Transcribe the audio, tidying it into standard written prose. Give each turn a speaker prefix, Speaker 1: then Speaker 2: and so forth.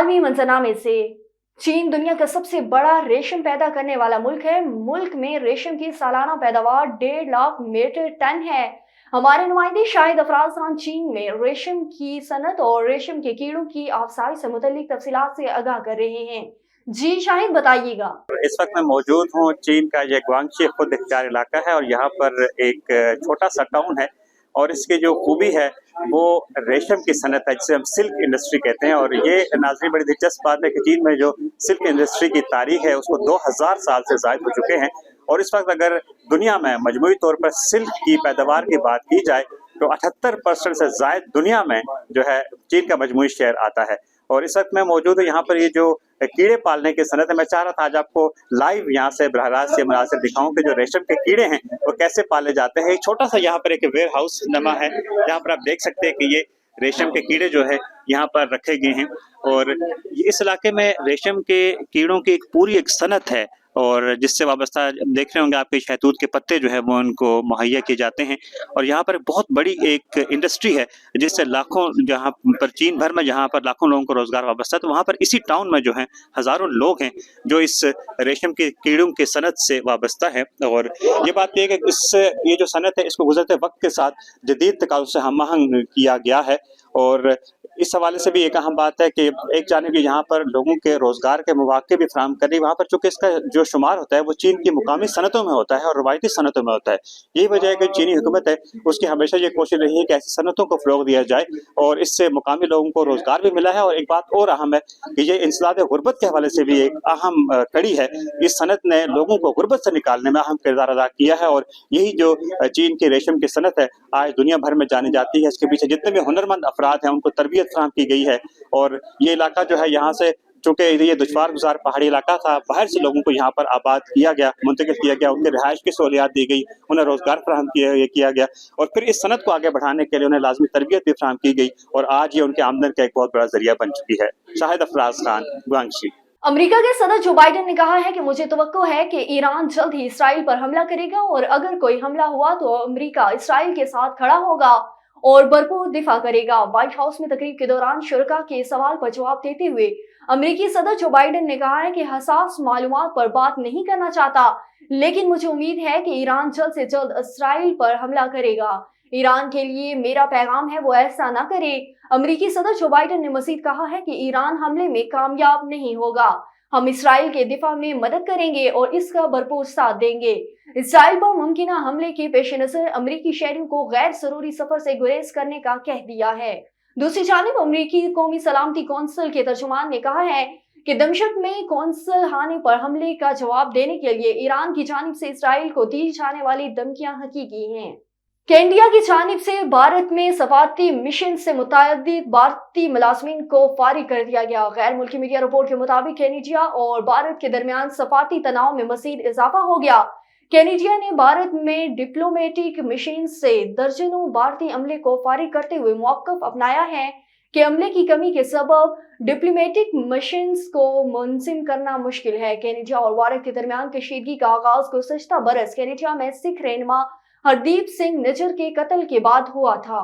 Speaker 1: عالمی मंजरनामे से चीन दुनिया का सबसे बड़ा रेशम पैदा करने वाला मुल्क है। मुल्क में रेशम की सालाना पैदावार 1.5 लाख मीट्रिक टन है। हमारे नुमाइंदे शाहिद अफराज खान चीन में रेशम की सनत और रेशम के कीड़ों की अफसाई से मुतल्लिक तफसीलात से आगाह कर रहे हैं। जी शाहिद, बताइएगा।
Speaker 2: इस वक्त मैं मौजूद हूँ चीन का ये ग्वांगशी खुद इख्तियार इलाका है और यहाँ पर एक छोटा सा टाउन है और इसकी जो खूबी है वो रेशम की सनत है जिसे हम सिल्क इंडस्ट्री कहते हैं। और ये नाज़रीन बड़ी दिलचस्प बात है कि चीन में जो सिल्क इंडस्ट्री की तारीख है उसको 2000 साल से ज़ायद हो चुके हैं। और इस वक्त अगर दुनिया में मजमूई तौर पर सिल्क की पैदावार की बात की जाए तो 78% से ज़ायद दुनिया में जो है चीन का मजमूई शेयर आता है। और इस वक्त मैं मौजूद हूँ यहाँ पर ये जो कीड़े पालने की सनत है, मैं चाह रहा था आज आपको लाइव यहाँ से बराह रास्त ये मनासिर दिखाऊं कि जो रेशम के कीड़े हैं वो कैसे पाले जाते हैं। एक छोटा सा यहाँ पर एक वेयर हाउस नमा है जहाँ पर आप देख सकते हैं कि ये रेशम के कीड़े जो है यहाँ पर रखे गए हैं और इस इलाके में रेशम के कीड़ों की एक पूरी एक सनत है और जिससे वाबस्ता देख रहे होंगे आपके शहतूत के पत्ते जो है वो उनको मुहैया किए जाते हैं। और यहाँ पर बहुत बड़ी एक इंडस्ट्री है जिससे लाखों, जहाँ पर चीन भर में जहाँ पर लाखों लोगों को रोजगार वाबस्ता है, तो वहाँ पर इसी टाउन में जो है हज़ारों लोग हैं जो इस रेशम के कीड़ों की सनत से वाबस्ता है। और ये बात यह है कि ये जो सनत है इसको गुजरते वक्त के साथ जदीद तकाज़ुब से हम आहंग किया गया है। और इस हवाले से भी एक अहम बात है कि एक जानिब यहाँ पर लोगों के रोजगार के मौके भी फराहम कर रही, वहाँ पर चूँकि इसका जो शुमार होता है वो चीन की मुकामी सनतों में होता है और रवायती सनतों में होता है। यही वजह है कि चीनी हुकूमत है उसकी हमेशा ये कोशिश रही है कि ऐसी सनतों को फ़रोग़ दिया जाए और इससे मुकामी लोगों को रोजगार भी मिला है। और एक बात और अहम है कि ये इंसदाद गुर्बत के हवाले से भी एक अहम कड़ी है। इस सनत ने लोगों को गुर्बत से निकालने में अहम किरदार अदा किया है और यही जो चीन की रेशम की सनत है आज दुनिया भर में जानी जाती है। इसके पीछे जितने भी हुनरमंद अफराद हैं उनको तरबियत फराहम की गई है। और ये इलाका जो है यहाँ से चूँकि ये दुश्वार गुजार पहाड़ी इलाका था, बाहर से लोगों को यहाँ पर आबाद किया गया, मुंतकिल किया गया, उनके रिहाइश की सहूलियात दी गई, उन्हें रोजगार फराहम किया गया और फिर इस सनत को आगे बढ़ाने के लिए उन्हें लाजमी तरबियत भी फराहम की गई और आज ये उनके आमदन का एक बहुत बड़ा जरिया बन चुकी है। शाहिद अफराज खान, ग्वांगशी।
Speaker 1: अमेरिका के सदर जो बाइडेन ने कहा है कि मुझे तवक्को है कि ईरान जल्द ही इसराइल पर हमला करेगा और अगर कोई हमला हुआ तो अमेरिका इसराइल के साथ खड़ा होगा और भरपूर दिफा करेगा। व्हाइट हाउस में तकरीब के दौरान शुरका के सवाल पर जवाब देते हुए अमेरिकी सदर जो बाइडेन ने कहा है कि हसास मालूमात पर बात नहीं करना चाहता, लेकिन मुझे उम्मीद है कि ईरान जल्द से जल्द इसराइल पर हमला करेगा। ईरान के लिए मेरा पैगाम है वो ऐसा ना करे। अमेरिकी सदर जो बाइडेन ने मजीद कहा है कि ईरान हमले में कामयाब नहीं होगा, हम इसराइल के दिफा में मदद करेंगे और इसका भरपूर साथ देंगे। इसराइल पर मुमकिन हमले के पेश नजर अमरीकी शहरियों को गैर जरूरी सफर से गुरेज करने का कह दिया है। दूसरी जानिब अमरीकी कौमी सलामती कौंसिल के तर्जुमान ने कहा है कि दमिश्क में कौंसिल खाने पर हमले का जवाब देने के लिए ईरान की जानिब से इसराइल को दी जाने वाली धमकियां हकीकी हैं। केन्या की जानिब से भारत में सफारती मिशन से मुतअद्दिद भारतीय मुलाजमीन को फारिग कर दिया गया। गैर मुल्की मीडिया रिपोर्ट के मुताबिक केन्या और भारत के दरमियान सफारती तनाव में मजीद इजाफा हो गया। केन्या ने भारत में डिप्लोमेटिक मिशन से दर्जनों भारतीय अमले को फारिग करते हुए मौक़िफ़ अपनाया है कि अमले की कमी के सबब डिप्लोमेटिक मिशंस को मुनज़िम करना मुश्किल है। केन्या और भारत के दरमियान कशीदगी का आगाज गुज़श्ता बरस केन्या में सिख रहनुमा हरदीप सिंह निज्जर के कत्ल के बाद हुआ था।